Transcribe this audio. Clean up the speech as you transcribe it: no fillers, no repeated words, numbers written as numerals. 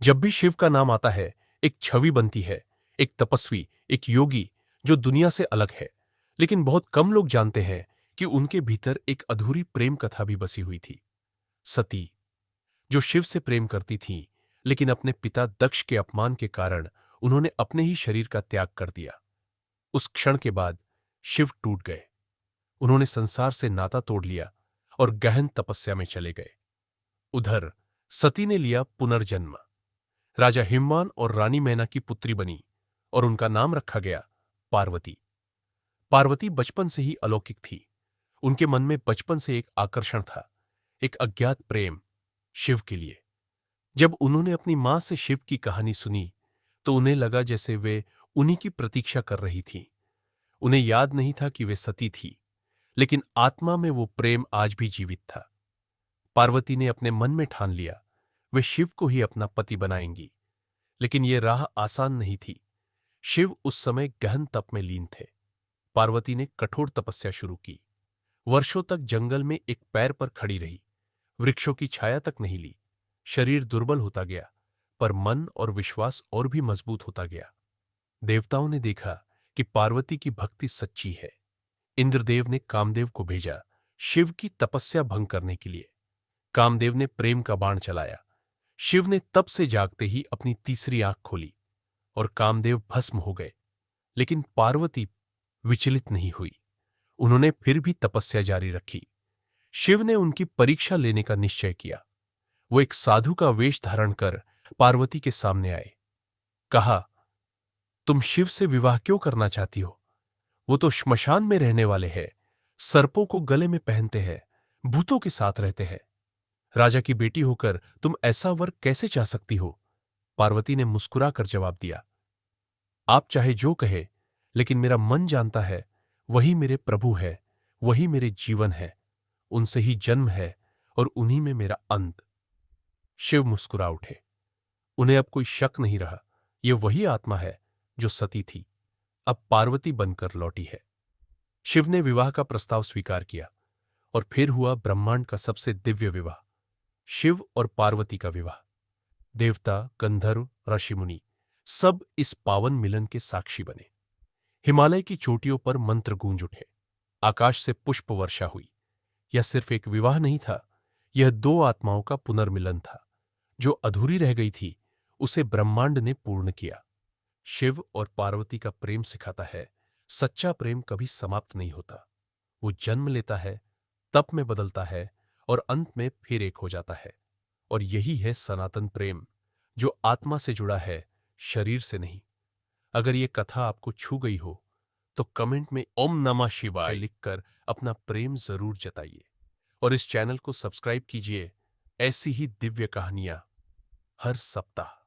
जब भी शिव का नाम आता है, एक छवि बनती है, एक तपस्वी, एक योगी जो दुनिया से अलग है। लेकिन बहुत कम लोग जानते हैं कि उनके भीतर एक अधूरी प्रेम कथा भी बसी हुई थी। सती, जो शिव से प्रेम करती थीं, लेकिन अपने पिता दक्ष के अपमान के कारण उन्होंने अपने ही शरीर का त्याग कर दिया। उस क्षण के बाद शिव टूट गए। उन्होंने संसार से नाता तोड़ लिया और गहन तपस्या में चले गए। उधर सती ने लिया पुनर्जन्म, राजा हिमवान और रानी मैना की पुत्री बनी और उनका नाम रखा गया पार्वती। पार्वती बचपन से ही अलौकिक थी। उनके मन में बचपन से एक आकर्षण था, एक अज्ञात प्रेम शिव के लिए। जब उन्होंने अपनी मां से शिव की कहानी सुनी तो उन्हें लगा जैसे वे उन्हीं की प्रतीक्षा कर रही थीं। उन्हें याद नहीं था कि वे सती थी, लेकिन आत्मा में वो प्रेम आज भी जीवित था। पार्वती ने अपने मन में ठान लिया, वे शिव को ही अपना पति बनाएंगी। लेकिन ये राह आसान नहीं थी। शिव उस समय गहन तप में लीन थे। पार्वती ने कठोर तपस्या शुरू की। वर्षों तक जंगल में एक पैर पर खड़ी रही, वृक्षों की छाया तक नहीं ली। शरीर दुर्बल होता गया, पर मन और विश्वास और भी मजबूत होता गया। देवताओं ने देखा कि पार्वती की भक्ति सच्ची है। इंद्रदेव ने कामदेव को भेजा शिव की तपस्या भंग करने के लिए। कामदेव ने प्रेम का बाण चलाया। शिव ने तप से जागते ही अपनी तीसरी आंख खोली और कामदेव भस्म हो गए। लेकिन पार्वती विचलित नहीं हुई। उन्होंने फिर भी तपस्या जारी रखी। शिव ने उनकी परीक्षा लेने का निश्चय किया। वो एक साधु का वेश धारण कर पार्वती के सामने आए। कहा, तुम शिव से विवाह क्यों करना चाहती हो? वो तो श्मशान में रहने वाले हैं, सर्पों को गले में पहनते हैं, भूतों के साथ रहते हैं। राजा की बेटी होकर तुम ऐसा वर कैसे चाह सकती हो? पार्वती ने मुस्कुराकर जवाब दिया, आप चाहे जो कहे, लेकिन मेरा मन जानता है वही मेरे प्रभु है, वही मेरे जीवन है, उनसे ही जन्म है और उन्हीं में मेरा अंत। शिव मुस्कुरा उठे। उन्हें अब कोई शक नहीं रहा, यह वही आत्मा है जो सती थी, अब पार्वती बनकर लौटी है। शिव ने विवाह का प्रस्ताव स्वीकार किया और फिर हुआ ब्रह्मांड का सबसे दिव्य विवाह, शिव और पार्वती का विवाह। देवता, गंधर्व, ऋषि मुनि सब इस पावन मिलन के साक्षी बने। हिमालय की चोटियों पर मंत्र गूंज उठे, आकाश से पुष्प वर्षा हुई। यह सिर्फ एक विवाह नहीं था, यह दो आत्माओं का पुनर्मिलन था। जो अधूरी रह गई थी उसे ब्रह्मांड ने पूर्ण किया। शिव और पार्वती का प्रेम सिखाता है, सच्चा प्रेम कभी समाप्त नहीं होता। वो जन्म लेता है, तप में बदलता है और अंत में फिर एक हो जाता है। और यही है सनातन प्रेम, जो आत्मा से जुड़ा है, शरीर से नहीं। अगर ये कथा आपको छू गई हो तो कमेंट में ओम नमः शिवाय लिखकर अपना प्रेम जरूर जताइए और इस चैनल को सब्सक्राइब कीजिए ऐसी ही दिव्य कहानियां हर सप्ताह।